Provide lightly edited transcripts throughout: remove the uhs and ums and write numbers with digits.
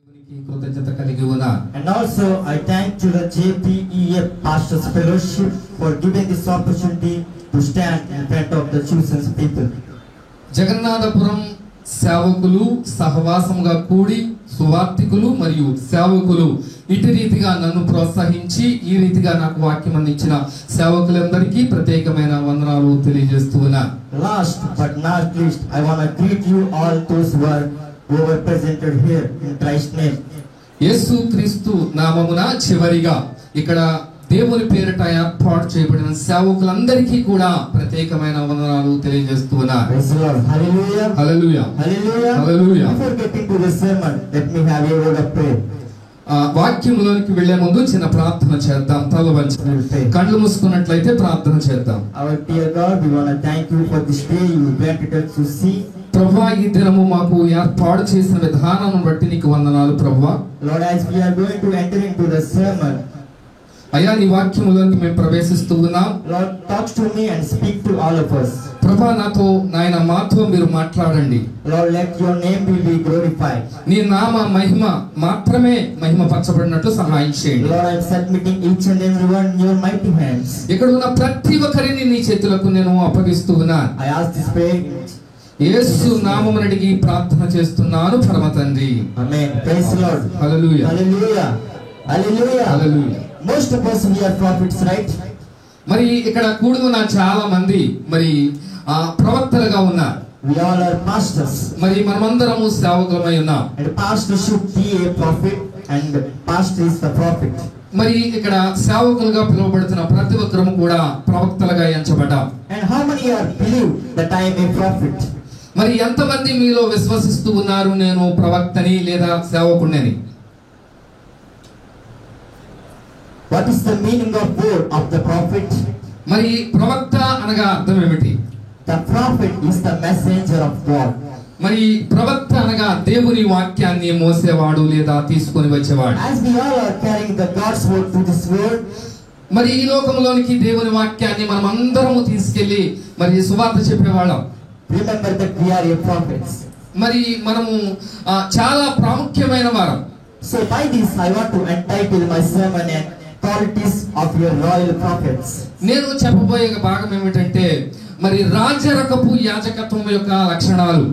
And also I thank to the JPEF Pastors Fellowship for giving this opportunity to stand in front of the chosen people. Jagannathapuram సేవకులు సహవాసముగా కూడి సువార్తికులు మరియు సేవకులు ఇటు రీతిగా నన్ను ప్రోత్సహించి ఈ రీతిగా నాకు వాక్యం అందించిన సేవకులందరికీ ప్రత్యేకమైన వందనాలు తెలియజేస్తున్నా. Last but not least, I want to greet you all those who were presented here in Christ's name. యేసు క్రీస్తు నామమున చివరిగా ఇక్కడ దేవుని పేరిట ఏర్పాటు చేయబడిన సేవకులందరికీ కూడా ప్రత్యేకమైన వందనాలు తెలియజేస్తున్నా. Praise the Lord. Hallelujah. Hallelujah. Hallelujah. Hallelujah. Before getting to the sermon, let me have a word of prayer. వాక్యంలోనికి వెళ్లే ముందు చిన్న ప్రార్థన చేద్దాం. తల వంచి కళ్ళు మూసుకున్నట్లయితే ప్రార్థన చేద్దాం. Our dear God, we want to thank you for this day you granted us to see. ప్రభువా, ఈ దినము మాకు ఏర్పాటు చేసిన విధానాన్ని బట్టి నీకు వందనాలు ప్రభువా. Lord, as we are going to enter into the sermon, అయ్యా నీ వాక్యములోకి మేము ప్రవేశిస్తూ ఉన్నాం. Lord, talk to me and speak to all of us. ప్రభువా, నాతో నాయన మాతో మీరు మాట్లాడండి. Lord, let your name be glorified. నీ నామ మహిమ మాత్రమే మహిమ పరచబడినట్లు సహాయం చేయండి. Lord, I am submitting each and everyone in your mighty hands. ఇక్కడ ఉన్న ప్రతి ఒక్కరిని నీ చేతులకు నేను అప్పగిస్తూ ఉన్నాను. I ask this prayer. యేసు నామమున అడిగి ప్రార్థన చేస్తున్నాను పరమ తండ్రి. Amen. Praise the Lord. Hallelujah. Hallelujah. Hallelujah. Hallelujah. Most of us we are prophets, right? మరి ఇక్కడ కూడుకున్న చాలా మంది మరి ప్రవక్తలుగా ఉన్నారు. We all are pastors. మరి మనమందరము సేవకులమై ఉన్నాం. And pastor should be a prophet and pastor is the prophet. మరి ఇక్కడ సేవకులుగా పిలువబడుతున్న ప్రతి ఒక్కరము కూడా ప్రవక్తలుగా ఎంచబడ్డాం. And how many are believe that I am a prophet? మరి ఎంతమంది మీలో విశ్వసిస్తూ ఉన్నారు నేను ప్రవక్తని లేదా సేవకుడిని? What is the meaning of word of the prophet? మరి ప్రవక్త అనగా అర్థం ఏమిటి? The prophet is the messenger of God. మరి ప్రవక్త అనగా దేవుని వాక్యాన్ని మోసేవాడు లేదా తీసుకొని వచ్చేవాడు. As we all are carrying the God's word to this world, మరి ఈ లోకంలోనికి దేవుని వాక్యాన్ని మనం అందరము తీసుకెళ్లి మరి సువార్త చెప్పేవాళ్ళం. remember that we are a prophets. మరి మనము చాలా ప్రాముఖ్యమైన వారం. So by this I want to entitle my sermon and qualities of your royal prophets. నేను చెప్పబోయే భాగం ఏమిటంటే మరి రాజరకపు యాజకత్వం యొక్క లక్షణాలు.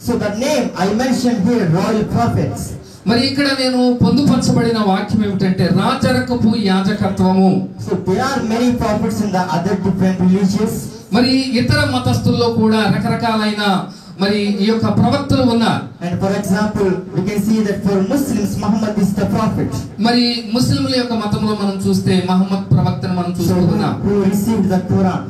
So the name I mentioned here, royal prophets. మరి ఇక్కడ నేను పొందుపరచబడిన వాక్యం ఏమిటంటే రాజరకపు యాజకత్వము. So there are many prophets in the other different religions. మరి ఇతర మతస్థుల్లో కూడా రకరకాలైన మరి ఈ యొక్క ప్రవక్తలు ఉన్నారు. And for example, we can see that for Muslims, Muhammad is the prophet. మరి ముస్లింల యొక్క మతంలో మనం చూస్తే మహమ్మద్ ప్రవక్తను మనం చూస్తున్నాం. Who received the Quran.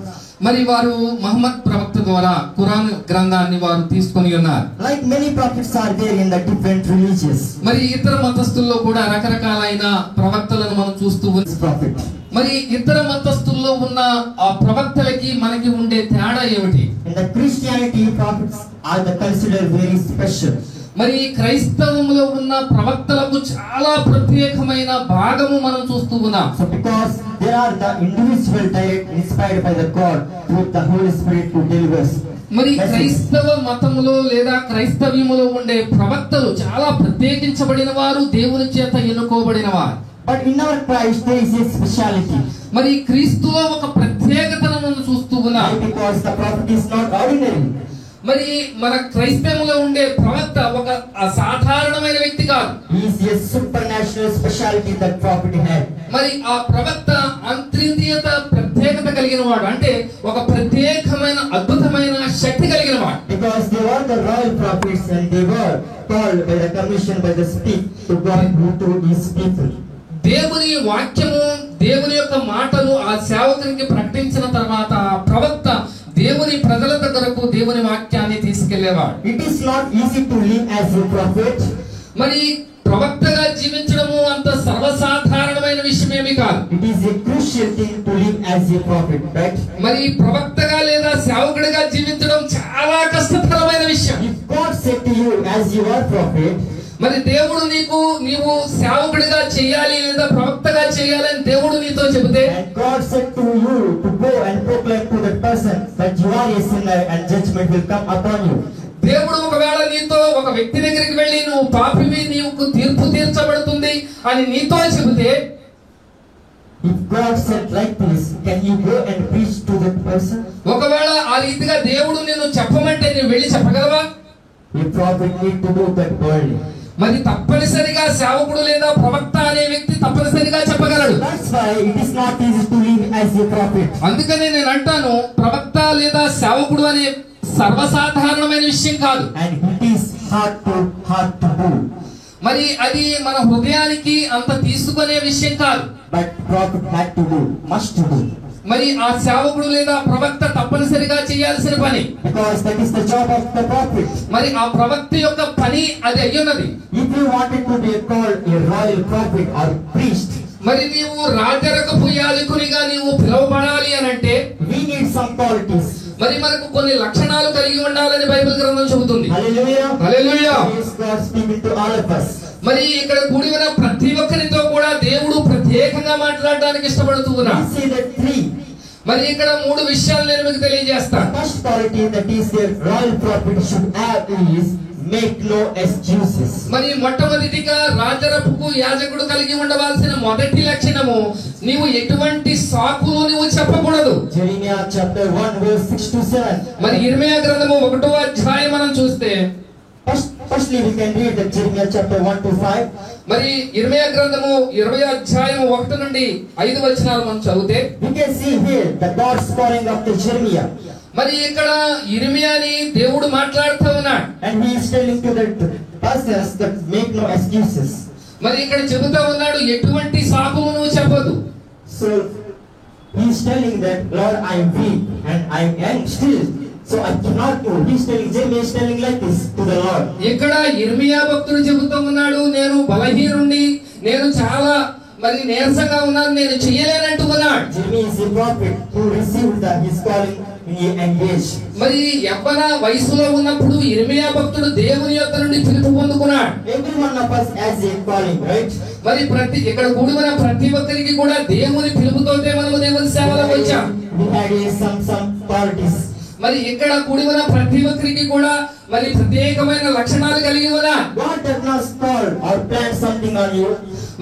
మరి వారు మహమ్మద్ ప్రవక్త ద్వారా ఖురాన్ గ్రంథాన్ని వారు తీసుకొని ఉన్నారు. Like many prophets are there in the different religions. మరి ఇతర మతస్థుల్లో కూడా రకరకాలైన ప్రవక్తలను మనం చూస్తూ ఉన్నాం. మరి ఇతర మతస్థుల్లో ఉన్న ఆ ప్రవక్తలకి మనకి ఉండే తేడా ఏమిటి? In the Christianity, prophets are considered very special. మరి క్రైస్తవంలో ఉన్న ప్రవక్తలకు చాలా ప్రత్యేకమైన భాగము మనం చూస్తూ ఉన్నాం. So because they are the individual direct inspired by the God through the Holy Spirit to deliver us. మరి క్రైస్తవ మతములో లేదా క్రైస్తవ్యములో ఉండే ప్రవక్తలు చాలా ప్రత్యేకించబడిన వారు, దేవుని చేత ఎన్నుకోబడిన వారు. But in our Christ there is a speciality. మరి క్రీస్తులో ఒక ప్రత్యేకతను మనం చూస్తూ ఉన్నాం. Because the prophet is not ordinary. మరి మన క్రైస్తవంలో ఉండే ప్రవక్త ఒక అసాధారణమైన వ్యక్తి కాదు. He is a supernatural speciality that prophet had. మరి ఆ ప్రవక్త అంతర్లీనత ప్రత్యేకత కలిగిన వాడు, అంటే ఒక ప్రత్యేకమైన అద్భుతమైన శక్తి కలిగిన వాడు. Because they were the royal prophets and they were called by the commission by the speak to God to his people. దేవుని వాక్యము, దేవుని యొక్క మాటలు ఆ సేవకునికి ప్రకటించిన తర్వాత ఆ ప్రవక్త దేవుని ప్రజల దగ్గరకు దేవుని వాక్యాన్ని తీసుకెళ్లేవాడు. It is not easy to live as a prophet. మరి ప్రవక్తగా జీవించడము అంత సర్వసాధారణమైన విషయమేమీ కాదు. It is a crucial thing to live as a prophet, right? మరి ప్రవక్తగా లేదా సేవకుడిగా జీవించడం చాలా కష్టతరమైన విషయం. If God said to you as you are prophet, మరి దేవుడు నీవు సేవకుడిగా చేయాలి లేదా ప్రవక్తగా చేయాలని దేవుడు నీతో చెబితే, and God said to you to go and proclaim to that person that you are a sinner and judgment will come upon you. దేవుడు ఒకవేళ నీతో ఒక వ్యక్తి దగ్గరికి వెళ్ళి నువ్వు పాపివి, నీకు తీర్పు తీర్చబడుతుంది అని నీతో చెబితే, if God said like this, can you go and preach to that person? ఒకవేళ ఆ రీతిగా దేవుడు నిన్ను చెప్పమంటే నువ్వు వెళ్ళి చెప్పగలవా? You probably need to do that boldly. మరి తప్పనిసరిగా సేవకుడు లేదా ప్రవక్త అనే వ్యక్తి తప్పనిసరిగా చెప్పగలడు. That's why it is not easy to live as a prophet. అందుకనే నేను అంటాను, ప్రవక్త లేదా సేవకుడు అనే సర్వసాధారణమైన విషయం కాదు. And it is hard to do. మరి అది మన హృదయానికి అంత తీసుకునే విషయం కాదు. But prophet had to do, must do. మరి ఆ సేవకుడు లేదా ప్రవక్త తప్పనిసరిగా చేయాల్సిన పని. Because that is the job of the prophet. మరి ఆ ప్రవక్త యొక్క పని అది అయ్యున్నది. If you wanted to be called a royal prophet or priest, మరి నీవు రాజరకపు యాజకునిగా నీవు పిలువబడాలి అని అంటే we need some qualities. మరి మనకు కొన్ని లక్షణాలు కలిగి ఉండాలని బైబిల్ గ్రంథం చెబుతుంది. Hallelujah. Hallelujah. Praise God speaking to all of us. మరి ఇక్కడ కూడి ఉన్న ప్రతి ఒక్కరితో కూడా దేవుడు ప్రత్యేకంగా మాట్లాడడానికి ఇష్టపడుతూ ఉన్నాడు. We see that three. మరి ఇక్కడ మూడు విషయాలు నేను మీకు తెలియజేస్తాను. First quality that is the royal prophet should have is make no excuses. మరి మొట్టమొదటిగా రాజరపుకు యాజకుడు కలిగి ఉండవలసిన మొదటి లక్షణము, నీవు ఎటువంటి సాకులు నువ్వు చెప్పకూడదు. Jeremiah chapter 1 verse 6 to 7. మరి ఇర్మీయా గ్రంథము 1వ అధ్యాయం మనం చూస్తే, Firstly we can read that Jeremiah chapter 1 to 5. మరి ఇర్మీయా గ్రంథము 20వ అధ్యాయం 1 నుండి 5 వచనాలు మనం చదివితే, We can see here the God's calling of the Jeremiah. మరి ఇక్కడ ఇర్మీయాని దేవుడు మాట్లాడుతూ ఉన్నాడు. And he is telling to the pastors that make no excuses. మరి ఇక్కడ చెబుతా ఉన్నాడు, ఎటువంటి సాకులు నువ్వు చెప్పదు. So he is telling that Lord I am weak and I am young still, so I cannot do. He is telling, Jeremiah is telling like this to the Lord. ఇక్కడ ఇర్మీయా భక్తుడు చెబుతూ ఉన్నాడు, నేను బలహీనుణ్ణి, నేను చాలా మరి నీరసంగా ఉన్నాను, నేను చేయలేనంటూ ఉన్నాడు. Jeremiah is a prophet who received his calling in a young age. మరి యవ్వన వయసులో ఉన్నప్పుడు ఇర్మీయా భక్తుడు దేవుని యొక్క నుండి పిలుపు పొందుకున్నాడు. Every one of us has a calling, right? మరి ఇక్కడ కూడి ఉన్న ప్రతి ఒక్కరికి కూడా దేవుని పిలుపుతోటే మనము దేవుని సేవలోకి వచ్చాం. We had some qualities. మరి ఇక్కడ కూడి ఉన్న ప్రతి ఒక్కరికి కూడా మరి ప్రత్యేకమైన లక్షణాలు కలిగి ఉన్నా. God does not call or plan something on you.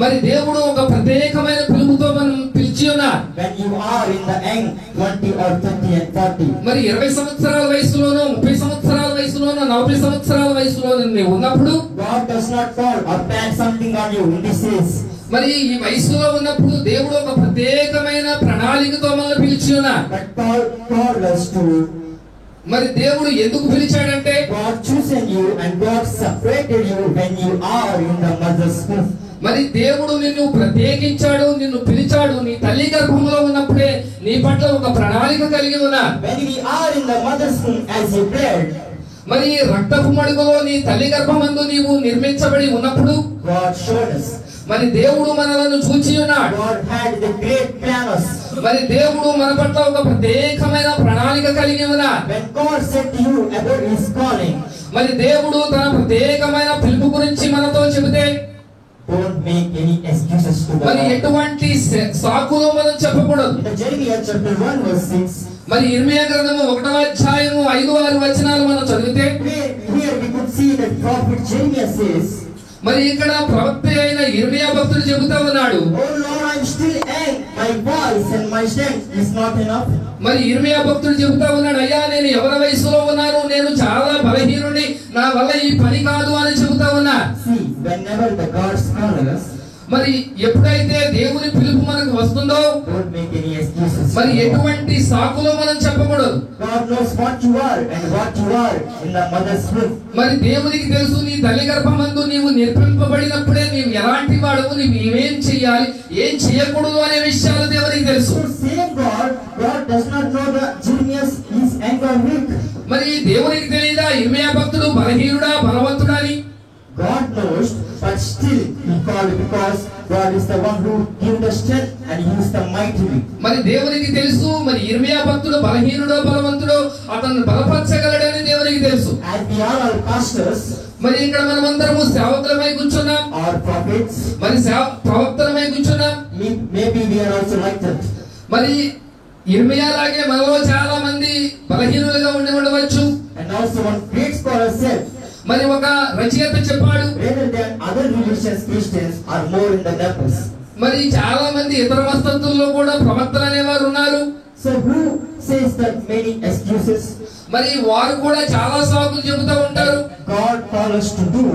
మరి దేవుడు ఒక ప్రత్యేకమైన పిలుపుతో మనం పిలిచి ఉన్నారు. When you are in the young 20 or 30 and 40. మరి 20 సంవత్సరాల వయసులోనో 30 సంవత్సరాల వయసులోనో 40 సంవత్సరాల వయసులోనో నీవు ఉన్నప్పుడు God does not call or plan something on you in this age. మరి ఈ వయసులో ఉన్నప్పుడు దేవుడు ఒక ప్రత్యేకమైన ప్రణాళికతో మనల్ని పిలిచి ఉన్నారు. But called us to. మరి దేవుడు ఎందుకు పిలిచాడంటే, God chosen you and God separated you when you are in the mother's womb. మరి దేవుడు నిన్ను ప్రత్యేకించాడు, నిన్ను పిలిచాడు. నీ తల్లి గర్భంలో ఉన్నప్పుడే నీ పట్ల ఒక ప్రణాళిక కలిగి ఉన్నారు. When we are in the mother's womb as a blood, మరి రక్తపు మడుగులో నీ తల్లి గర్భమందు నీవు నిర్మించబడి ఉన్నప్పుడు God showed us. మరి దేవుడు మనలను చూచి ఉన్నాడు. God had the great plans. మరి దేవుడు మన పట్ల ఒక ప్రత్యేకమైన ప్రణాళిక కలిగి ఉన్నాడు. When God said to you about his calling, మరి దేవుడు తన ప్రత్యేకమైన పిలుపు గురించి మనతో చెబితే don't make any excuses to the మరి Lord. ఎటువంటి సాకులు మనం చెప్పకూడదు. In Jeremiah chapter 1 verse 6, మరి ఇర్మీయా గ్రంథము 1వ అధ్యాయము 5-6 వచనాలు మనం చదివితే, here we could see that prophet Jeremiah says, మరి ఇక్కడ ప్రవక్త అయిన ఇర్మీయా భక్తుడు చెబుతా ఉన్నాడు, Oh Lord, I am still young. My voice and my strength is not enough. మరి ఇర్మీయా భక్తుడు చెబుతా ఉన్నాడు, అయ్యా నేను యవ్వన వయసులో ఉన్నాను, నేను చాలా బలహీనుడిని, నా వల్ల ఈ పని కాదు అని చెబుతా ఉన్నా. See, whenever the God's call us, మరి ఎప్పుడైతే దేవుని పిలుపు మనకు వస్తుందో don't make any excuses. మరి ఎటువంటి సాకులో మనం చెప్పకూడదు. God knows what you are and what you are in the mother's womb. మరి దేవునికి తెలుసు, నీ తల్లి గర్భమందు నీవు నిర్మింపబడినప్పుడే నీవు ఎలాంటి వాడువు, నీవు ఏమేం చేయాలి, ఏం చేయకూడదు అనే విషయాలు దేవునికి తెలుసు. So same God does not know the Jeremiah is young or weak. మరి దేవునికి తెలియదా ఇర్మీయా భక్తుడు బలహీనుడా బలవంతుడా అని? God knows, but still he called because God is the one who gives the strength and he is the mighty. మరి దేవునికి తెలుసు, మరి ఇర్మీయా భక్తుడు బలహీనుడో బలవంతుడో అతను బలపరచగలడని దేవునికి తెలుసు. As we are all pastors మరి ఇక్కడ మనమందరము సేవకులమై కూర్చున్నాం, or prophets, మరి ప్రవక్తలమై కూర్చున్నాం. maybe we are also like that. మరి ఇర్మీయా లాగే మనలో చాలా మంది బలహీనులుగా ఉండి ఉండవచ్చు. And also one great scholar said, మరి ఒక రచయిత చెప్పాడు, rather than other religious Christians are more in the numbers. మరి చాలా మంది ఇతర మతస్థుల్లో కూడా ప్రవక్తలు అనేవారు ఉన్నారు. So who says that many excuses? మరి వారు కూడా చాలా సాకులు చెబుతూ ఉంటారు. God calls us to do.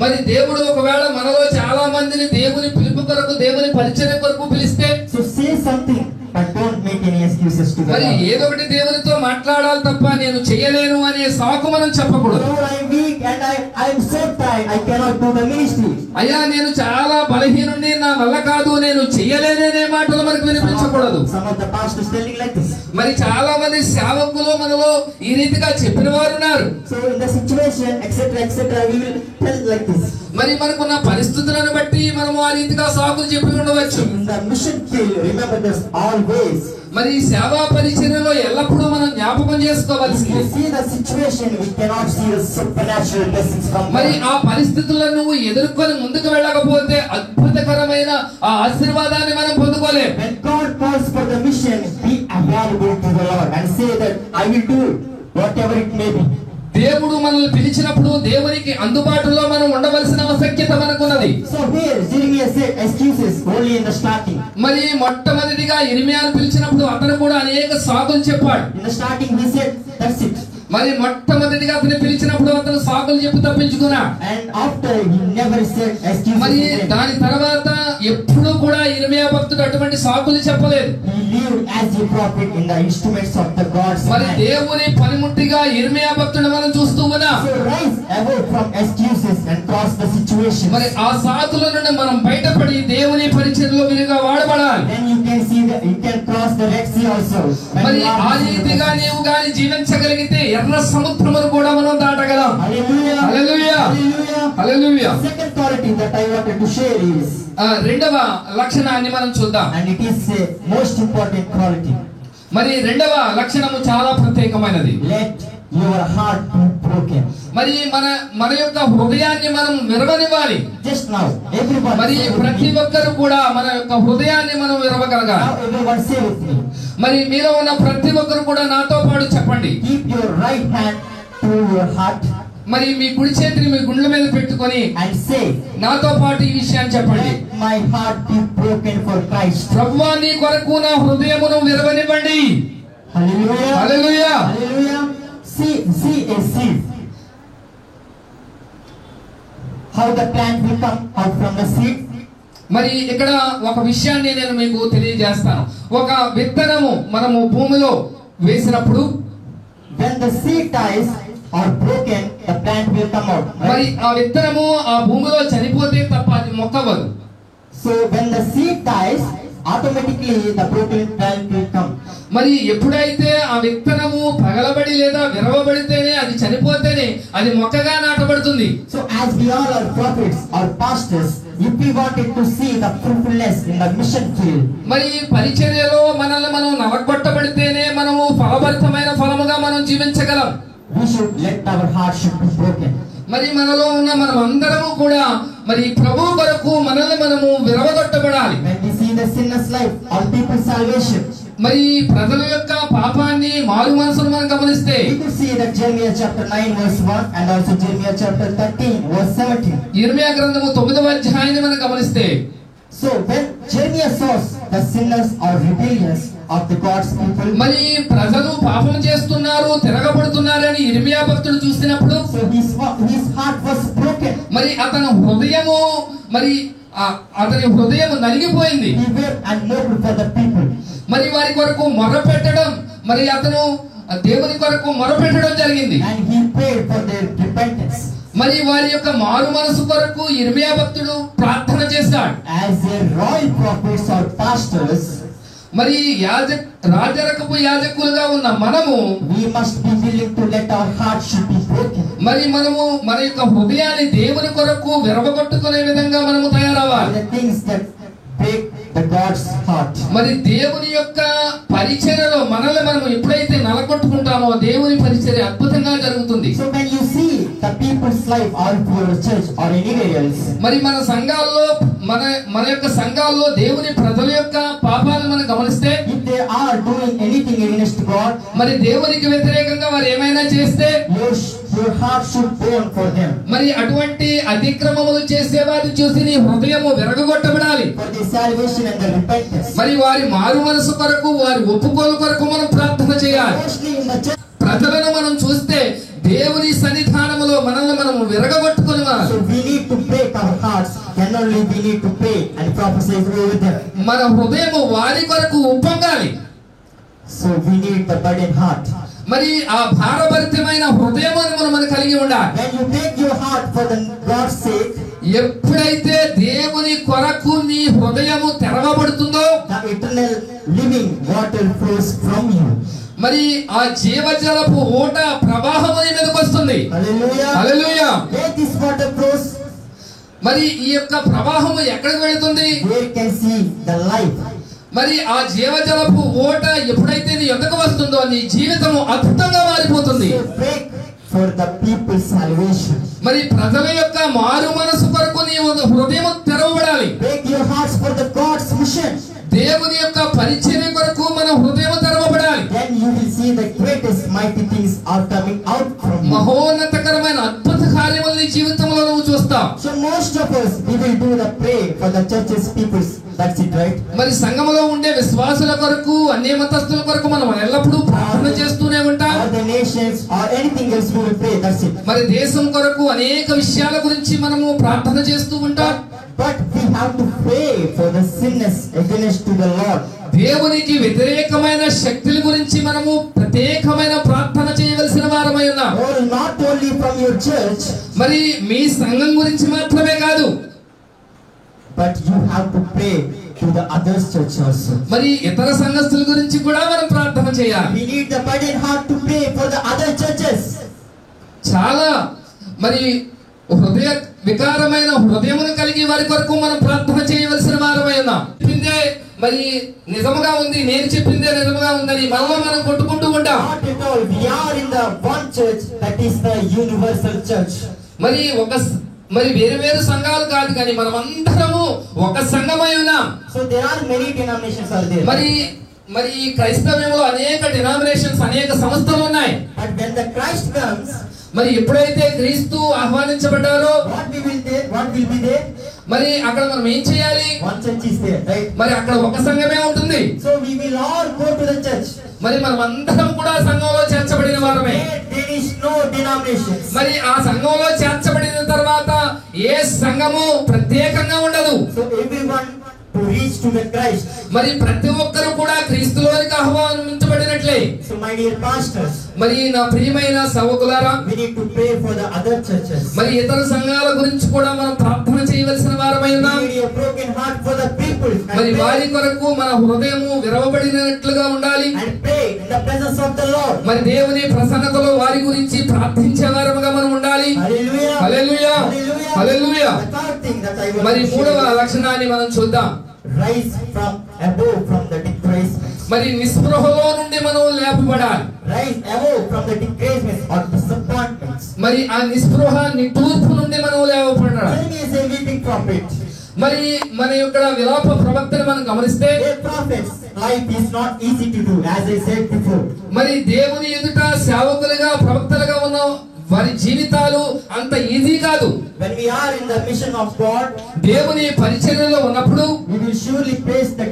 మరి దేవుడు ఒకవేళ మనలో చాలా మందిని దేవుని పిలుపు కొరకు, దేవుని పరిచర్య కొరకు పిలిస్తే, So say something, but don't make any excuses to మరి God. ఏదో ఒకటి దేవునితో మాట్లాడాలి తప్ప నేను చేయలేను అనే సాకు మనం చెప్పకూడదు. Lord, I am weak and I am so tired. I cannot do the ministry. అయ్యా నేను చాలా బలహీనుడిని, నా వల్ల కాదు, నేను చెయ్యలేననే మాటలు మనకు వినిపించకూడదు. Some of the pastors telling like this. మరి చాలా మంది సేవకులు మనలో ఈ రీతిగా చెప్పిన వారు ఉన్నారు. So in the situation, etc., we will tell like this. మరి మనకున్న పరిస్థితులను బట్టి మనము ఆ రీతిగా సాకులు చెప్పి ఉండవచ్చు. In the mission field, remember this always. మరి సేవా పరిచర్యలో ఎల్లప్పుడూ మనం జ్ఞాపకం If చేసుకోవాల్సింది. you see the situation, we cannot see the supernatural blessings from మరి God. ఆ పరిస్థితులను నువ్వు ఎదుర్కొని ముందుకు వెళ్ళకపోతే అద్భుతకరమైన ఆ ఆశీర్వాదాన్ని మనం పొందుకోలేం. When God calls for the mission, be available to the Lord and say that I will do it, whatever it may be. దేవుడు మనల్ని పిలిచినప్పుడు దేవునికి అందుబాటులో మనం ఉండవలసిన ఆవశ్యకత మనకున్నది. So here, Jeremiah said excuses only in the starting. మరి మొట్టమొదటిగా ఇర్మియాను పిలిచినప్పుడు అతను కూడా అనేక సాకులు చెప్పాడు. In the starting, he said, that's it. మరి మొట్టమొదటిగా అతను పిలిచినప్పుడు అతను సాకులు చెప్పి తప్పించుకున్నాడు. And after, he never said excuses మరి again. దాని తర్వాత ఎప్పుడూ కూడా ఇర్మియా భక్తుడు అటువంటి సాకులు చెప్పలేదు. He lived as a prophet in the instruments of the God's మరి hand. దేవుని పనిముట్టిగా ఇర్మియా భక్తుడు మనం చూస్తూ ఉన్నాం. So rise away from excuses and cross the situation. మరి ఆ సాకుల నుండి మనం బయటపడి దేవుని పరిచర్యలో విరిగా వాడబడాలి. Then you can see that you can cross the Red Sea also. When మరి you are ఆ receiving రీతిగా the- నీవు గాని జీవించగలిగితే ఎర్ర సముద్రమును కూడా మనం దాటగలం. Hallelujah. Hallelujah. Hallelujah. Hallelujah. Second quality that I wanted to share is, రెండవ లక్షణాన్ని మనం చూద్దాం. and it is a most important quality. మరి రెండవ లక్షణము చాలా ప్రత్యేకమైనది. Let your heart be broken. మరి మన యొక్క హృదయాన్ని మనం విరవనివ్వాలి. Just now, everyone మరి say with ప్రతి me. ఒక్కరు కూడా మన యొక్క హృదయాన్ని మనం విరవగలగాలి. Now everyone say with me. మరి మీలో ఉన్న ప్రతి ఒక్కరు కూడా నాతో పాటు చెప్పండి. Keep your right hand to your heart మరి మీ కుడి చేతిని మీ గుండెల మీద పెట్టుకొని and say, నాతో పాటు ఈ విషయాన్ని చెప్పండి. let my heart be broken for Christ. ప్రభువా నీ కొరకు నా హృదయమును విరవనివ్వండి. Hallelujah. Hallelujah. Hallelujah. See a seed. How the plant will come out from the seed. మరి ఇక్కడ ఒక విషయాన్ని నేను మీకు తెలియజేస్తాను. ఒక విత్తనము మనము భూమిలో వేసినప్పుడు When the seed dies or broken, the plant will come out. మరి Right? ఆ విత్తనము ఆ భూమిలో చనిపోతే తప్ప అది మొక్కవదు. So when the seed dies, automatically the broken plant will come. మరి ఎప్పుడైతే ఆ విత్తనము పగలబడి లేదా విరవబడితేనే, అది చనిపోతేనే అది మొక్కగా నాటబడుతుంది. So as we all are prophets or pastors, if we wanted to see the fruitfulness in the mission field, మరి పరిచర్యలో మనల్ని మనం నలగొట్టబడితేనే మనము ఫలభరితమైన ఫలముగా మనం జీవించగలం. we should let our heart should be broken. మరి మనలో ఉన్న మనం అందరము కూడా మరి ప్రభు కొరకు మనల్ని మనము విరవగొట్టబడాలి. When we see the sinner's life, all people's salvation, మరి ప్రజల యొక్క పాపాన్ని, మారు మనసును మనం గమనిస్తే we could see that Jeremiah chapter 9 verse 1 and also Jeremiah chapter 13 verse 17. ఇర్మియా గ్రంథము 9వ అధ్యాయాన్ని మనం గమనిస్తే, So when Jeremiah saw the sinners or rebellious of the God's people, మరి ప్రజలు పాపం చేస్తున్నారు, తిరగబడుతున్నారని ఇర్మియా భక్తుడు చూసినప్పుడు so his heart was broken. మరి అతని హృదయము అతని హృదయం నలిగిపోయింది. He wept and mourned for the people. మరి వారి కొరకు మొరపెట్టడం, మరి అతను దేవుని కొరకు మొరపెట్టడం జరిగింది. And he prayed for their repentance. మరి వారి యొక్క మారు మనసు కొరకు ఇర్మియా భక్తుడు ప్రార్థన చేశాడు. As a royal prophets or pastors, మరి రాజరకపు యాజకులుగా ఉన్న మనము we must be willing to let our heart should be broken. మరి మనము మన యొక్క హృదయాన్ని దేవుని కొరకు విరవగొట్టుకునే విధంగా మనము తయారవ్వాలి. The things that break the God's heart. మరి దేవుని యొక్క పరిచర్యలో మనల్ని మనం ఎప్పుడైతే నలగొట్టుకుంటామో దేవుని పరిచర్య అద్భుతంగా జరుగుతుంది. So when you see the people's life or your church or anywhere else, మరి మన సంఘాల్లో మన యొక్క సంఘాల్లో దేవుని ప్రజల యొక్క పాపాలను మనం గమనిస్తే, if they are doing anything against God, మరి దేవునికి వ్యతిరేకంగా వారు ఏమైనా చేస్తే, your your heart should burn for them. మరి అటువంటి అతిక్రమములు చేసే వారిని చూసి నీ హృదయము విరగగొట్టబడాలి. For the salvation and the repentance. మరి వారి మారు మనసు కొరకు, వారి ఒప్పుకోలు కొరకు మనం ప్రార్థన చేయాలి. Mostly in the church. ప్రజలను మనం చూస్తే దేవుని సన్నిధానములో మనల్ని మనం విరగగొట్టుకొని So we need to break our hearts. Generally we need to pray and prophesy over them. మన హృదయము వారి కొరకు ఉప్పొంగాలి. So we need the burdened heart. మరి ఆ భారభరితమైన హృదయమును మనం కలిగి ఉండాలి. When you take your heart for the God's sake, ఎప్పుడైతే దేవుని కొరకు నీ హృదయము తెరవబడుతుందో the eternal living water flows from you. మరి ఆ జీవజలపు ఊట ప్రవాహము నీ మీదకి వస్తుంది. Hallelujah. Hallelujah. Where this water flows, మరి ఈ యొక్క ప్రవాహము ఎక్కడికి వెళుతుంది? where can see the life. మరి ఆ జీవజలపు ఊట ఎప్పుడైతే నీ యొద్దకు వస్తుందో నీ జీవితము అద్భుతంగా మారిపోతుంది. So break for the people's salvation. మరి ప్రజల యొక్క మారు మనసు కొరకు నీ హృదయం తెరవబడాలి. Break your hearts for the God's mission. దేవుని యొక్క పరిచర్య కొరకు మన హృదయం తెరవబడాలి. Then you will see the greatest mighty things are coming out from you. మహోన్నతకరమైన అద్భుత కార్యములు నీ జీవితంలో నువ్వు చూస్తావు. So most of us, we will do the pray for the church's peoples. That's it, right? మరి సంఘములో ఉండే విశ్వాసుల కొరకు, అన్య మతస్థుల కొరకు మనం ఎల్లప్పుడూ ప్రార్థన చేస్తూనే ఉంటాం. Or the nations or anything else we will pray. That's it. మరి దేశం కొరకు అనేక విషయాల గురించి మనము ప్రార్థన చేస్తూ ఉంటాం. But we have to pray for the sinners against to the Lord. దేవునికి వ్యతిరేకమైన శక్తుల గురించి మనము ప్రత్యేకమైన ప్రార్థన చేయవలసిన వారమై ఉన్నాం. Or not only from your church, మరి మీ సంఘం గురించి మాత్రమే కాదు, but you have to pray to the other church also. మరి ఇతర సంఘస్థుల గురించి కూడా మనం ప్రార్థన చేయాలి. We need the burdened heart to pray for the other churches. చాలా మరి హృదయ వికారమైన హృదయమును కలిగి వారి కొరకు మనం ప్రార్థన చేయవలసిన వారమై ఉన్నాం. చెప్పిందే మరి నిజముగా ఉంది, నేను చెప్పిందే నిజముగా ఉందని మనలో మనం కొట్టుకుంటూ ఉంటాం. Not at all. We are in the one church, that is the universal church. మరి వేరు వేరు సంఘాలు కాదు, కానీ మనం అందరము ఒక సంఘమై ఉన్నాం. So there are many denominations are there. మరి క్రైస్తవ్యంలో అనేక డినామినేషన్స్, అనేక సంస్థలు ఉన్నాయి. But when the Christ comes, మరి ఎప్పుడైతే క్రీస్తు ఆహ్వానించబడ్డారో what will be there? మరి అక్కడ మనం ఏం చేయాలి? One church is there, right? మరి అక్కడ ఒక సంఘమే ఉంటుంది. So we will all go to the church. మరి మనం అందరం కూడా సంఘంలో చేర్చబడిన వారమే. There is no denominations. మరి ఆ సంఘంలో చేర్చబడిన తర్వాత ఏ సంఘము ప్రత్యేకంగా ఉండదు. So everyone to reach to the Christ. మరి ప్రతి ఒక్కరు కూడా క్రీస్తులోనికి ఆహ్వానించబడినట్లే. So my dear pastors, మరి నా ప్రియమైన సేవకులారా, we need to pray for the other churches. మరి ఇతర సంఘాల గురించి కూడా మనం ప్రార్థన చేయవలసిన వారమై ఉన్నాం. We need a broken heart for the people. మరి వారి కొరకు మన హృదయము విరవబడినట్లుగా ఉండాలి. And pray in the presence of the Lord. మరి దేవుని ప్రసన్నతలో వారి గురించి ప్రార్థించే వారముగా మనం ఉండాలి. Hallelujah. Hallelujah. Hallelujah. The third thing that I want మరి to మూడవ share, లక్షణాన్ని మనం చూద్దాం. rise from above from the disgracement. మరి నిస్పృహలో నుండి మనం లేపబడాలి. Rise above from the disgracements or disappointments. మరి ఆ నిస్పృహ నిట్టూర్పు నుండి మనం లేపబడాలి. Jeremiah is a weeping prophet. మరి మన యొక్క విలాప ప్రవక్తను మనం గమనిస్తే, A prophet's life is not easy to do, as I said before. మరి దేవుని ఎదుట సేవకులుగా ప్రవక్తలుగా ఉన్న వారి జీవితాలు అంత ఈజీ కాదు. When we are in the mission of God, దేవుని పరిచర్యలో ఉన్నప్పుడు, we will surely face the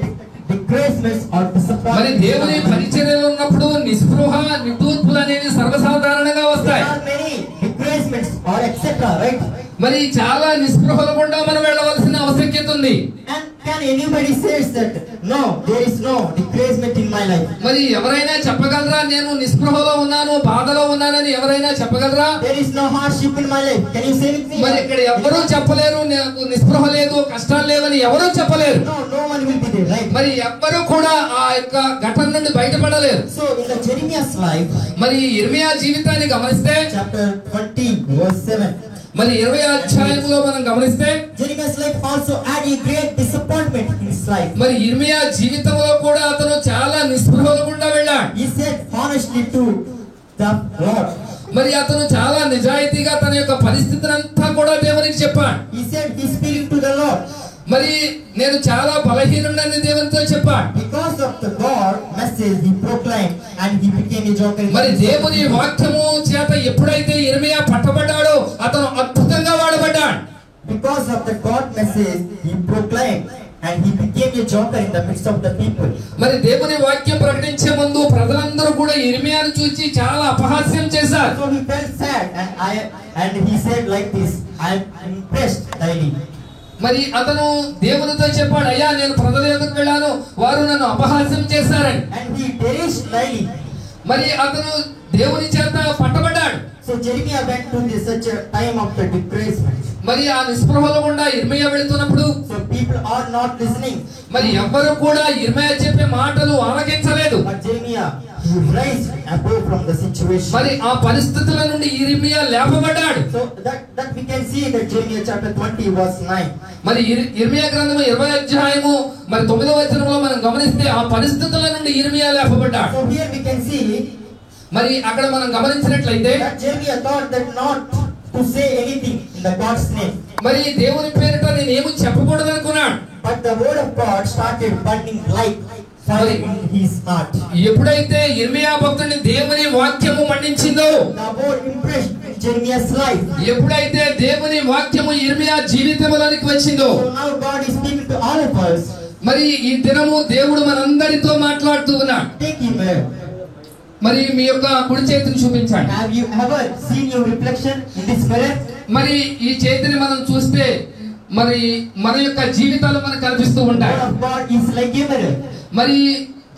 disgracements or మరి disappointments. దేవుని పరిచర్యలో ఉన్నప్పుడు నిస్పృహ నిట్టూర్పులు అనేవి సర్వసాధారణంగా వస్తాయి. There are many disgracements or etc. Right? మరి చాలా నిస్పృహల గుండా మనం వెళ్ళవలసిన ఆవశ్యకత ఉంది. And can anybody say that no, there is no disgracement in my life? మరి ఎవరైనా చెప్పగలరా నేను నిస్పృహలో ఉన్నాను, బాధలో ఉన్నానని ఎవరైనా చెప్పగలరా? There is no hardship in my life. Can you say with me? మరి ఇక్కడ ఎవరూ చెప్పలేరు నాకు నిస్పృహ లేదు, కష్టాలు లేవని ఎవరూ చెప్పలేరు. No one will be there, right? మరి ఎవ్వరూ కూడా ఆ యొక్క ఘటన నుండి బయటపడలేరు. So in the Jeremiah's life, మరి ఇర్మియా జీవితాన్ని గమనిస్తే, chapter 20 verse 7, మరి 20వ అధ్యాయంలో మనం గమనిస్తే, Jeremiah's life also had a great disappointment in his life. మరి ఇర్మియా జీవితంలో కూడా అతను చాలా నిస్పృహల గుండా వెళ్ళాడు. He said honestly to the Lord. మరి అతను చాలా నిజాయితీగా తన యొక్క పరిస్థితిని అంతా కూడా దేవునికి చెప్పాడు. He said he's speaking to the Lord. మరి నేను చాలా బలహీనుడని దేవునితో చెప్పాడు. Because of the God message message he proclaimed and he became a joker. మరి దేవుని వాక్యము చేత ఎప్పుడైతే యిర్మీయా పట్టబడ్డాడో అతను అద్భుతంగా వాడబడ్డాడు. Because of the God message he proclaimed and he became a joker in the midst of the people. మరి దేవుని వాక్యం ప్రకటించే ముందు ప్రజలందరూ కూడా యిర్మీయాను చూసి చాలా అపహాస్యం చేశారు. So he felt sad and he said like this, I am impressed daily. మరి అతను దేవునితో చెప్పాడు, అయ్యా నేను ప్రజల యొద్దకు వెళ్ళాను, వారు నన్ను అపహాస్యం చేశారని. And he perished daily. మరి అతను దేవుని చేత పట్టబడ్డాడు. So Jeremiah went to such a time of the disgracement. మరి ఆ నిస్పృహలో గుండా యిర్మీయా వెళుతున్నప్పుడు So people are not listening. మరి ఎవ్వరు కూడా యిర్మీయా చెప్పే మాటలు ఆలకించలేదు. But Jeremiah he raised above from the situation. మరి ఆ పరిస్థితుల నుండి యిర్మీయా లేపబడ్డాడు. So that we can see that Jeremiah chapter 20 verse 9. మరి యిర్మీయా గ్రంథము 20వ అధ్యాయము మరి 9వ వచనంలో మనం గమనిస్తే ఆ పరిస్థితుల నుండి యిర్మీయా లేపబడ్డాడు. So here we can see మరి అక్కడ మనం గమనించినట్లయితే that Jeremiah thought that not to say anything in the God's name. మరి దేవుని పేరిట నేను ఏమీ చెప్పకూడదు అనుకున్నాడు. But the word of God started burning like fire in his heart. ఎప్పుడైతే యిర్మీయా భక్తుని దేవుని వాక్యము మండించిందో, The word impressed Jeremiah's life. ఎప్పుడైతే దేవుని వాక్యము యిర్మీయా జీవితంలోనికి వచ్చిందో, So now God is speaking to all of us. మరి ఈ దినము దేవుడు మనందరితో మాట్లాడుతూ ఉన్నాడు. Take him here. మరి మీ యొక్క కుడి చేతిని చూపించండి. Have you ever seen your reflection in this mirror? మరి ఈ చేతిని మనం చూస్తే మరి మన యొక్క జీవితాలు మనకు కనిపిస్తూ The ఉంటాయి. word of God is like a mirror. మరి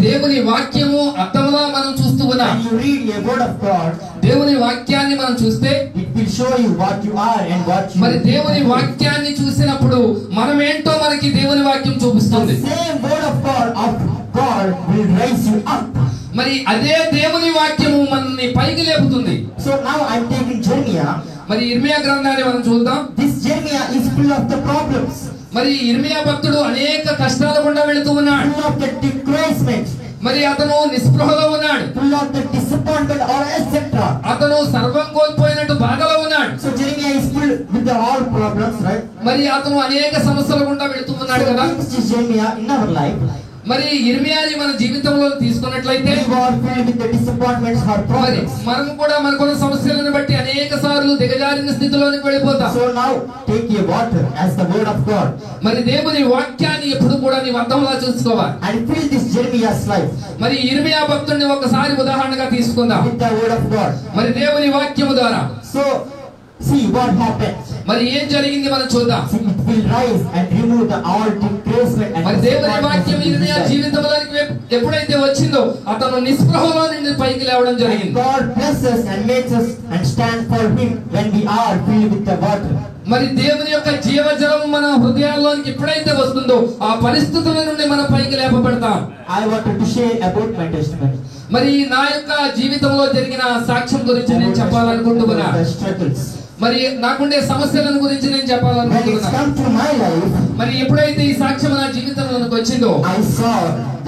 దేవుని వాక్యము అర్థంలో మనం చూస్తూ ఉన్నాం. When you read a word of God, దేవుని వాక్యాన్ని మనం చూస్తే it will show you what you are and what you మరి దేవుని వాక్యాన్ని చూసినప్పుడు మనం ఏంటో మనకి దేవుని వాక్యం చూపిస్తుంది. The same word of God will raise you up. మరి అదే దేవుని వాక్యము మనల్ని పైకి లేపుతుంది. So now I'm taking Jeremiah. మరి యిర్మీయా గ్రంథాన్ని మనం చూద్దాం. This Jeremiah is full of the problems, మరి యిర్మీయా భక్తుడు అనేక కష్టాల గుండా వెళుతూ ఉన్నాడు. full of the disgracement, మరి అతను నిస్పృహలో ఉన్నాడు. full of the disappointment or etc. అతను సర్వం కోల్పోయినట్టు బాధలో ఉన్నాడు. So Jeremiah is full with the all problems, right? మరి అతను అనేక సమస్యల గుండా వెళుతూ ఉన్నాడు కదా. This is Jeremiah in our life. మరి యిర్మీయాని మన జీవితంలో తీసుకున్నట్లయితే We are filled with the disappointments or మరి problems. మనం కూడా మనకున్న సమస్యలను బట్టి అనేక సార్లు దిగజారిన స్థితిలోనికి వెళ్ళిపోతాం. So now take a water as the word of God మరి దేవుని వాక్యాన్ని ఎప్పుడు కూడా నీ అర్థంలా చూసుకోవాలి. and fill this Jeremiah's life మరి యిర్మీయా భక్తుడిని ఒకసారి ఉదాహరణగా తీసుకుందాం. with the word of God. మరి దేవుని వాక్యము ద్వారా So see what happens. మరి ఏం జరిగింది మనం చూద్దాం. See, it will rise and remove the all disgracement and మరి దేవుని disappointments వాక్యం in his యిర్మీయా life. జీవితంలోనికి ఎప్పుడైతే వచ్చిందో అతను నిస్పృహలో నుండి పైకి లేవడం And జరిగింది. God blesses and makes us and stand for him when we are filled with the water. మరి దేవుని యొక్క జీవజలం మన హృదయాల్లోనికి ఎప్పుడైతే వస్తుందో ఆ పరిస్థితుల నుండి మనం పైకి లేపబడతాం. I wanted to share about my testimony. మరి నా యొక్క జీవితంలో జరిగిన సాక్ష్యం గురించి నేను చెప్పాలనుకుంటున్నా. The struggles. మరి నాకుండే సమస్యలను గురించి నేను When it's చెప్పాలనుకుంటున్నా. come to my life, మరి ఎప్పుడైతే ఈ సాక్ష్యం నా జీవితంలోకి వచ్చిందో I saw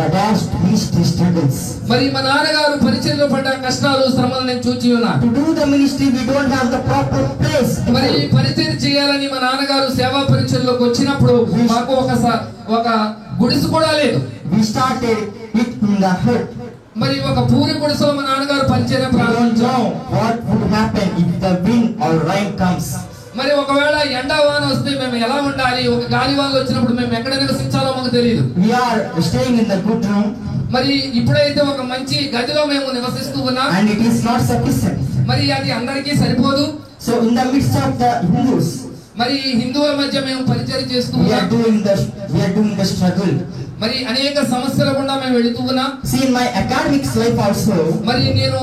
the dashed ministry struggles. మరి మా నాన్నగారు పరిచయంలో పడ్డ కష్టాలు శ్రమలు నేను చూచి ఉన్నా. To do the ministry, we don't have the proper place. మరి పరిచయం చేయాలని మా నాన్నగారు సేవా పరిచయంలోకి వచ్చినప్పుడు మాకు ఒక గుడిసు కూడా లేదు. We started it in the hut. మరి ఒక పూరి గుడిసెలో మా నాన్నగారు పరిచయం We don't ప్రారంభించాం. know what would happen if the wind or rain comes. మరి ఒకవేళ ఎండ వాన వస్తే మేము ఎలా ఉండాలి, ఒక గాలి వానలు వచ్చినప్పుడు మేము ఎక్కడ నివసించాలో మాకు తెలియదు. We are staying in the good room మరి ఇప్పుడైతే ఒక మంచి గదిలో మేము నివసిస్తూ ఉన్నాం. and it is not sufficient. మరి అది అందరికీ సరిపోదు. So in the midst of the Hindus, మరి హిందువుల మధ్య మేము పరిచయం చేస్తూ we ఉన్నాం. are doing the struggle. మరి అనేక సమస్యల గుండా మేము వెళుతూ ఉన్నాం. See, in my academics life also, మరి నేను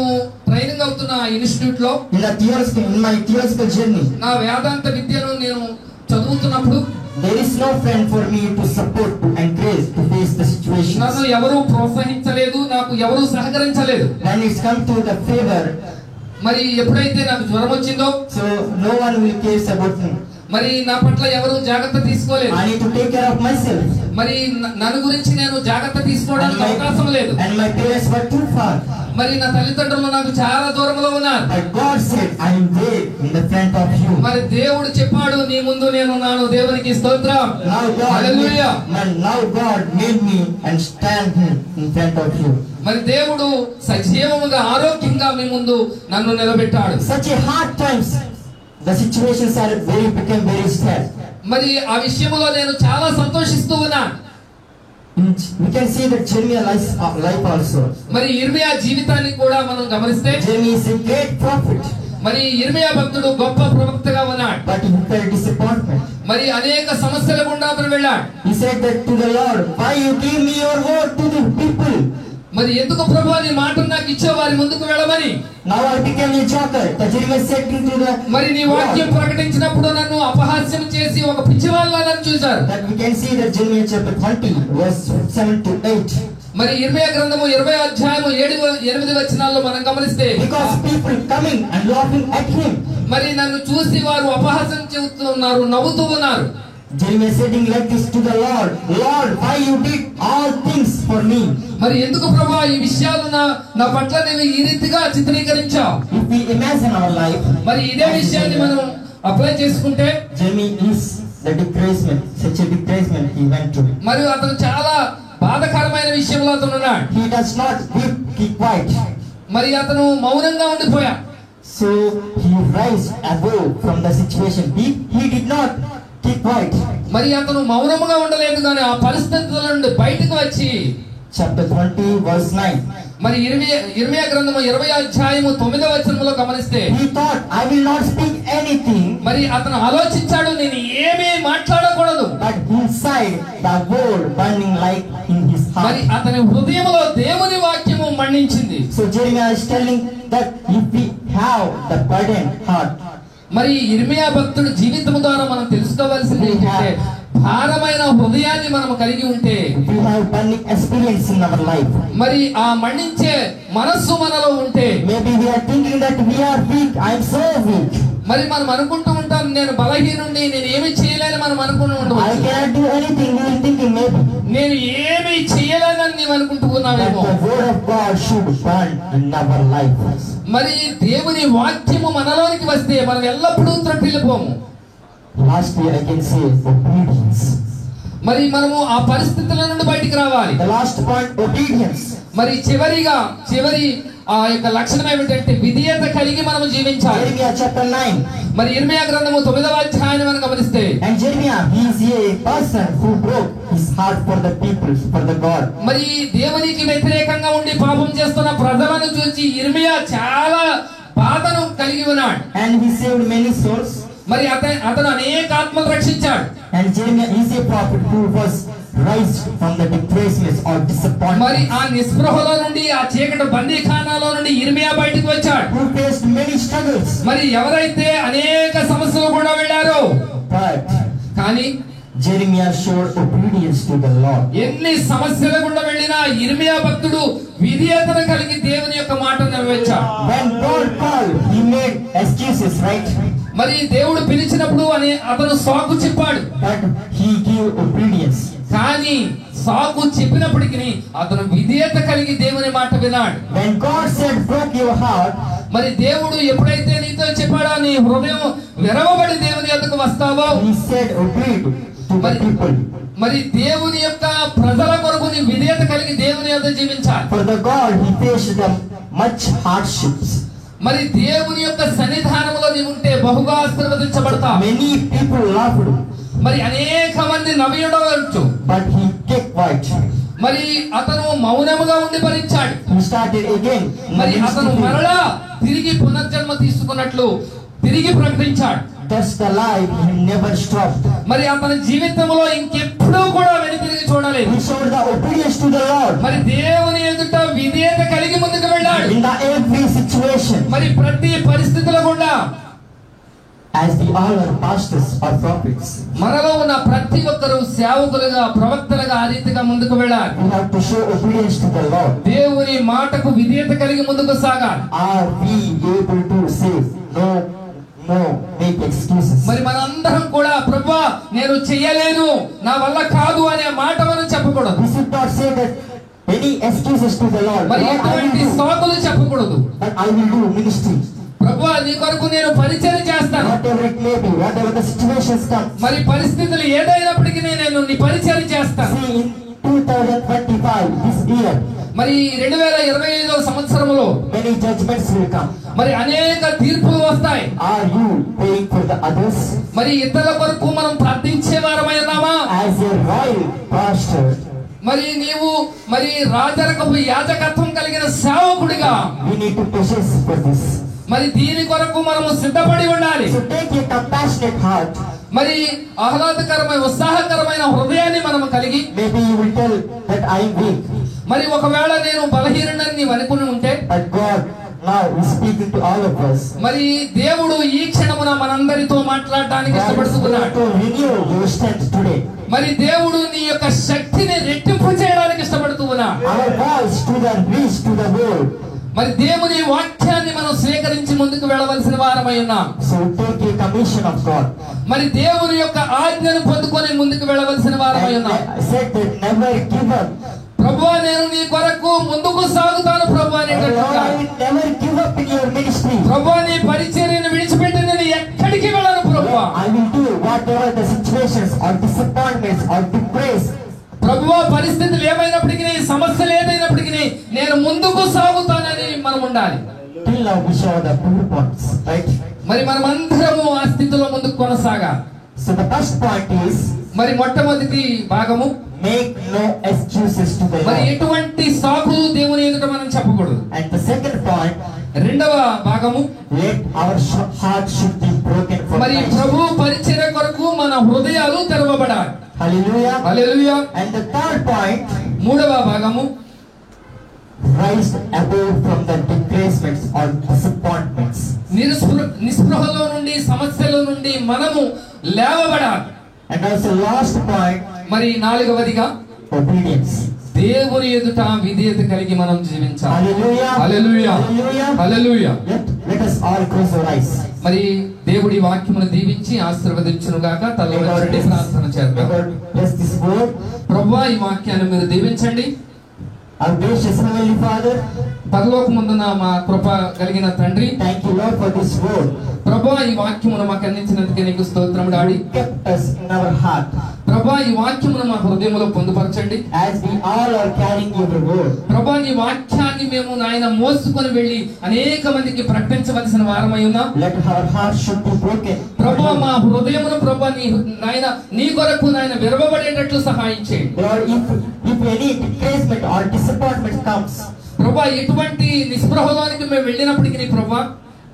ట్రైనింగ్ అవుతున్న ఇన్స్టిట్యూట్ లో in my theological journey, నా వేదాంత విద్యను నేను చదువుతున్నప్పుడు there is no friend for me to support, to encourage, to face the situations. నన్ను ఎవరూ ప్రోత్సహించలేదు, నాకు ఎవరూ సహకరించలేదు. When it's come to the favor, మరి ఎప్పుడైతే నాకు జ్వరం వచ్చిందో so no one will care about me. మరి నా పట్ల ఎవరు జాగ్రత్త తీసుకోలేదు. I need to take care of myself. మరి నన్ను గురించి నేను జాగ్రత్త తీసుకోవడానికి అవకాశం లేదు. And my parents were too far. మరి నా తల్లిదండ్రులు నాకు చాలా దూరంలో ఉన్నారు. But God said, I am there in the front of you. మరి దేవుడు చెప్పాడు, నీ ముందు నేను ఉన్నాను. దేవునికి స్తోత్రం. హల్లెలూయా. Now God made me and stand in front of you. మరి దేవుడు సజీవముగా ఆరోగ్యంగా మీ ముందు నన్ను నిలబెట్టాడు. Such a hard times, the situations are became very sad. మరి ఆ విషయంలో నేను చాలా సంతోషిస్తూ ఉన్నాను. We can see that Jeremiah life also. మరి ఇర్మియా జీవితాన్ని కూడా మనం గమనిస్తే Jeremiah is a great prophet. మరి ఇర్మియా భక్తుడు గొప్ప ప్రవక్తగా ఉన్నాడు. But he felt disappointment. మరి అనేక సమస్యల గుండా అతను వెళ్ళాడు. He said that to the Lord, why you give me your word to the people? మరి ఎందుకు ప్రభువా నీ మాటను నాకు ఇచ్చే వారి ముందుకు వెళ్ళమని. Now I became a joker. The Jeremiah said to the మరి నీ వాక్యం ప్రకటించినప్పుడు నన్ను అపహాస్యం చేసి ఒక పిచ్చివాళ్ళలా నన్ను చూశారు. That we can see that Jeremiah chapter 20 verse 7 to 8. మరి ఇర్మియా గ్రంథము 20వ అధ్యాయము 7-8 వచనాల్లో మనం గమనిస్తే Because people coming and laughing at him. మరి నన్ను చూసి వారు అపహాస్యం చేస్తున్నారు, నవ్వుతూ ఉన్నారు. Jeremiah saying like this to the Lord, Lord, why you did all things for me? మరి ఎందుకు ప్రభువా ఈ విషయాలు నా పట్ల నీవు ఈ రీతిగా చిత్రీకరించావు. If we imagine our life, మరి ఇదే విషయాన్ని మనం అప్లై చేసుకుంటే Jeremiah is the disgracement, such a disgracement he went through. మరి అతను చాలా బాధకరమైన విషయంలో అతను ఉన్నాడు. He does not keep quiet. మరి అతను మౌనంగా ఉండిపోయాడు. So he rise above from the situation. He did not keep quiet. మరి అతను మౌనముగా ఉండలేదు కానీ ఆ పరిస్థితుల నుండి బయటకు వచ్చి Chapter 20 verse 9. మరి ఇర్మియా గ్రంథము 20వ అధ్యాయము 9వ వచనంలో గమనిస్తే He thought, I will not speak anything. మరి అతను ఆలోచించాడు, నేను ఏమీ మాట్లాడకూడదు. But inside the word burning like in his మరి heart. అతని హృదయంలో దేవుని వాక్యము మండించింది. So Jeremiah is telling that if we have the burdened heart, మరి ఇర్మియా భక్తుడి జీవితం ద్వారా మనం తెలుసుకోవాల్సింది ఏంటంటే భారమైన హృదయాన్ని మనం కలిగి ఉంటే we have burning experience in our life. మరి ఆ మండించే మనస్సు మనలో ఉంటే Maybe we are thinking that we are weak. I am so weak. మరి మనం అనుకుంటూ ఉంటాం నేను బలహీనుండి, నేను ఏమి చేయలేని మనం అనుకుంటూ I ఉండవచ్చు. cannot do anything. We are thinking maybe నేను ఏమి చేయలేదని నీవు అనుకుంటూ that ఉన్నావేమో. the word of God should burn in our life. మరి దేవుని వాక్యము మనలోనికి వస్తే మనం ఎల్లప్పుడూ త్రొట్టిల్లిపోము. Lastly, I can say obedience. మరి మనము ఆ పరిస్థితుల నుండి బయటికి రావాలి. The last point, obedience. మరి చివరి ఆ యొక్క లక్షణం ఏమిటంటే విధేయత కలిగి మనం జీవించాలి. Jeremiah chapter 9. మరి ఇర్మియా గ్రంథము 9వ అధ్యాయాన్ని మనం గమనిస్తే And Jeremiah, he is a person who broke his heart for the people, for the God. మరి దేవునికి వ్యతిరేకంగా ఉండి పాపం చేస్తున్న ప్రజలను చూసి ఇర్మియా చాలా బాధను కలిగి ఉన్నాడు. And he saved many souls. మరి అతను అనేక ఆత్మలు రక్షించాడు. And Jeremiah is a prophet who was raised from the depression or మరి disappointment. ఆ నిస్పృహలో నుండి ఆ చీకటి బందీఖానాలో నుండి ఇర్మియా బయటకు వచ్చాడు. Who faced many struggles. మరి ఎవరైతే అనేక సమస్యలు కూడా వెళ్ళారో But కానీ Jeremiah showed obedience to the Lord. ఎన్ని సమస్యల గుండా వెళ్ళినా ఇర్మియా భక్తుడు విధేయతను కలిగి దేవుని యొక్క మాటను నెరవేర్చాడు. When God called, he made excuses, right? మరి దేవుడు పిలిచినప్పుడు అతను సాకు చెప్పాడు. But he gave obedience. కానీ సాకు చెప్పినప్పటికీ అతను విధేయత కలిగి దేవుని మాట విన్నాడు. When God said, break your heart, మరి దేవుడు ఎప్పుడైతే నీతో చెప్పాడో నీ హృదయం విరవబడి దేవుని యొద్దకు వస్తావో he said, obey to the people. మరి దేవుని యొక్క ప్రజల కొరకు నీ విధేయత కలిగి దేవుని యొద్ద జీవించాలి. For the God, he faced them much hardships. మరి దేవుని యొక్క సన్నిధానంలో నీవు ఉంటే బహుగా ఆశీర్వదించబడతావు. Many people laughed, మరి అనేక మంది నవ్వుడవచ్చు. but he kept quiet. మరి అతను మౌనముగా ఉండి భరించాడు. He started again. మరి అతను మరలా తిరిగి పునర్జన్మ తీసుకున్నట్లు తిరిగి ప్రకటించాడు. That's the life he never stopped. మరి అతని జీవితంలో ఇంకెప్పుడూ కూడా వెనుతిరిగి చూడలేదు. He showed the obedience to the Lord. మరి దేవుని ఎదుట విధేయత కలిగి ముందుకు వెళ్ళాడు. In the every situation. మరి ప్రతి పరిస్థితుల గుండా As we all are pastors or prophets, మనలో ఉన్న ప్రతి ఒక్కరూ సేవకులుగా ప్రవక్తలుగా ఆ రీతిగా ముందుకు వెళ్ళాలి. we have to show obedience to the Lord. దేవుని మాటకు విధేయత కలిగి ముందుకు సాగాలి. Are we able to say no, make excuses? మరి మనందరం కూడా ప్రభువా నేను చెయ్యలేను, నా వల్ల కాదు అనే మాట మనం చెప్పకూడదు. We should not say that any excuses to the Lord. మరి Lord, I will ఎటువంటి do, సాకులు చెప్పకూడదు. but I will do ministry. ప్రభువా నీ కొరకు నేను పరిచయం చేస్తాను. Whatever it may be, whatever the situations come. మరి పరిస్థితులు ఏదైనప్పటికీ నేను నీ పరిచయం చేస్తాను. See, in 2025, this year, మరి 2025వ సంవత్సరంలో many judgments will come. మరి అనేక తీర్పులు వస్తాయి. Are you praying for the others? మరి ఇతరుల కొరకు మనం ప్రార్థించే వారమై ఉన్నామా? As a royal pastor, మరి నీవు మరి రాజరకపు యాజకత్వం కలిగిన సేవకుడిగా we need to possess for this. మరి దీని కొరకు మనము సిద్ధపడి ఉండాలి. So take a compassionate heart. మరి ఆహ్లాదకరమైన ఉత్సాహకరమైన హృదయాన్ని మనము కలిగి, Maybe you will tell that I am weak, మరి ఒకవేళ నేను బలహీనుడని నీవు అనుకుని ఉంటే, but God now is speaking to all of us. మరి దేవుడు ఈ క్షణమున మనందరితో మాట్లాడడానికి God is going ఇష్టపడుతున్నాడు. to renew your strength today. మరి దేవుడు నీ యొక్క శక్తిని రెట్టింపు చేయడానికి ఇష్టపడుతూ ఉన్నాడు. Our voice to the reach to the world. మరి దేవుని వాక్యాన్ని మనం స్వీకరించి ముందుకు వెళ్ళవలసిన వారమై ఉన్నాం. So take a commission of God. మరి దేవుని యొక్క ఆజ్ఞను పొందుకొని ముందుకు వెళ్ళవలసిన వారమై ఉన్నాం. I said that never give up. ప్రభువా నేను నీ కొరకు ముందుకు సాగుతాను ప్రభువా అనేటట్లుగా. Never give up in your ministry. ప్రభువా నీ పరిచర్యను విడిచిపెట్టి నేను ఎక్కడికి వెళ్ళను ప్రభువా. I will do whatever the situations or disappointments or disgrace. ప్రభువా పరిస్థితులు ఏమైనప్పటికీ, సమస్యలు ఏదైనప్పటికీ నేను ముందుకు సాగుతానని మనం ఉండాలి. Till now we saw the 2 points, right? మరి మనమందరము ఆ స్థితిలో ముందుకు కొనసాగాలి. So the first point is, మరి మొట్టమొదటి భాగము, make no excuses to the మరి Lord. ఎటువంటి సాకులు దేవుని ఎదుట మనం చెప్పకూడదు. And the second point, రెండవ భాగము, let our heart should be broken for మరి Christ. ప్రభు పరిచర్య కొరకు మన హృదయాలు తెరవబడాలి. Hallelujah. Hallelujah. And the third point, మూడవ భాగము, rise above from the disgracements or disappointments. నిస్పృహలో నుండి, సమస్యల నుండి మనము లేవబడాలి. And also last point, మరి నాలుగవదిగా obedience. దేవుని ఎదుట విధేయత కలిగి మనం జీవించాలి. Hallelujah. Hallelujah. Hallelujah. Hallelujah. Let us all close our eyes. మరి దేవుడి వాక్యమును దీవించి ఆశీర్వదించును గాక. తలవంచండి, ప్రార్థన చేద్దాం. God bless this word. ప్రభువా ఈ వాక్యాన్ని మీరు దీవించండి. Our gracious Heavenly Father, పరలోకమందున మా కృప కలిగిన తండ్రి, thank you Lord for this word. ప్రభువా ఈ వాక్యమును మాకు అందించినందుకు నీకు స్తోత్రము daddy. Kept us in our heart. ప్రభువా ఈ వాక్యమును మా హృదయంలో పొందుపరచండి. As we all are carrying your word. ప్రభువా ఈ వాక్యాన్ని మేము నాయన మోసుకొని వెళ్ళి అనేక మందికి ప్రకటించవలసిన వారమై ఉన్నాం. Let our heart should be broken. ప్రభువా మా హృదయమును ప్రభువా నాయన నీ కొరకు నాయన విరవబడేటట్లు సహాయం చేయండి. Lord, if any disgracement or disappointment comes, ప్రభువా ఎటువంటి నిస్పృహలోనికి మేము వెళ్ళినప్పటికీ ప్రభువా,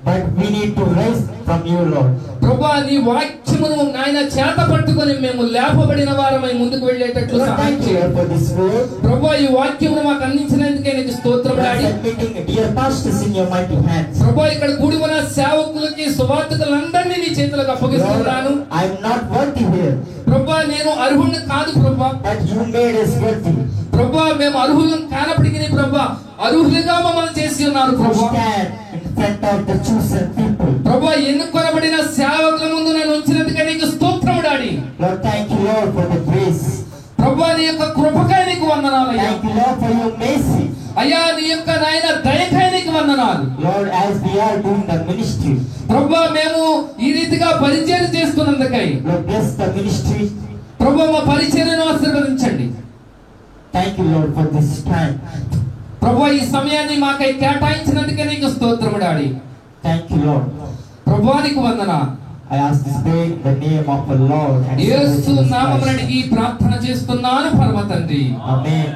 but we need to rise from you, Lord. ప్రభువా నీ వాక్యమును నాయన చేత పట్టుకొని మేము లేపబడిన వారమై ముందుకు వెళ్ళేటట్లు Lord, సహాయం thank you చేయండి. Lord, for this word. ప్రభువా ఈ వాక్యమును మాకు అందించినందుకే నీకు స్తోత్రం Lord, daddy. submitting dear pastors in your mighty hands. ప్రభువా ఇక్కడ కూడి ఉన్న సేవకులకి, సువార్తికులందరినీ నీ చేతులకు Lord, అప్పగిస్తున్నాను. I am not worthy here, ప్రభువా నేను అర్హుడిని కాదు ప్రభువా. but you made us worthy ప్రభువా మేము అర్హులం కానప్పటికీ ప్రభువా అర్హులుగా మమ్మల్ని చేసి ఉన్నారు to ప్రభువా. stand in front of the chosen people. ప్రభువా ఎన్నుకొనబడిన సేవకుల ముందు నన్ను ఉంచినందుకే నీకు స్తోత్రం daddy. Lord, thank you Lord for the grace. ప్రభువా నీ యొక్క కృపకై నీకు వందనాలయ్యా. Thank you Lord for your mercy. అయ్యా నీ యొక్క నాయన దయకై నీకు వందనాలు. Lord, as we are doing the ministry, ప్రభువా మేము ఈ రీతిగా పరిచర్య చేస్తున్నందుకై Lord, bless the ministry. ప్రభువా మా పరిచర్యను ఆశీర్వదించండి. Thank you Lord for this time. ప్రభువా ఈ సమయాన్ని మాకై కేటాయించినందుకే నీకు స్తోత్రము డాడి. Thank you Lord. ప్రభువా నీకు వందనాలు. I ask this prayer in the name of the Lord and Yesu Savior Jesus నామమున Christ. అడిగి ప్రార్థన చేస్తున్నాను పరమ తండ్రి. Amen.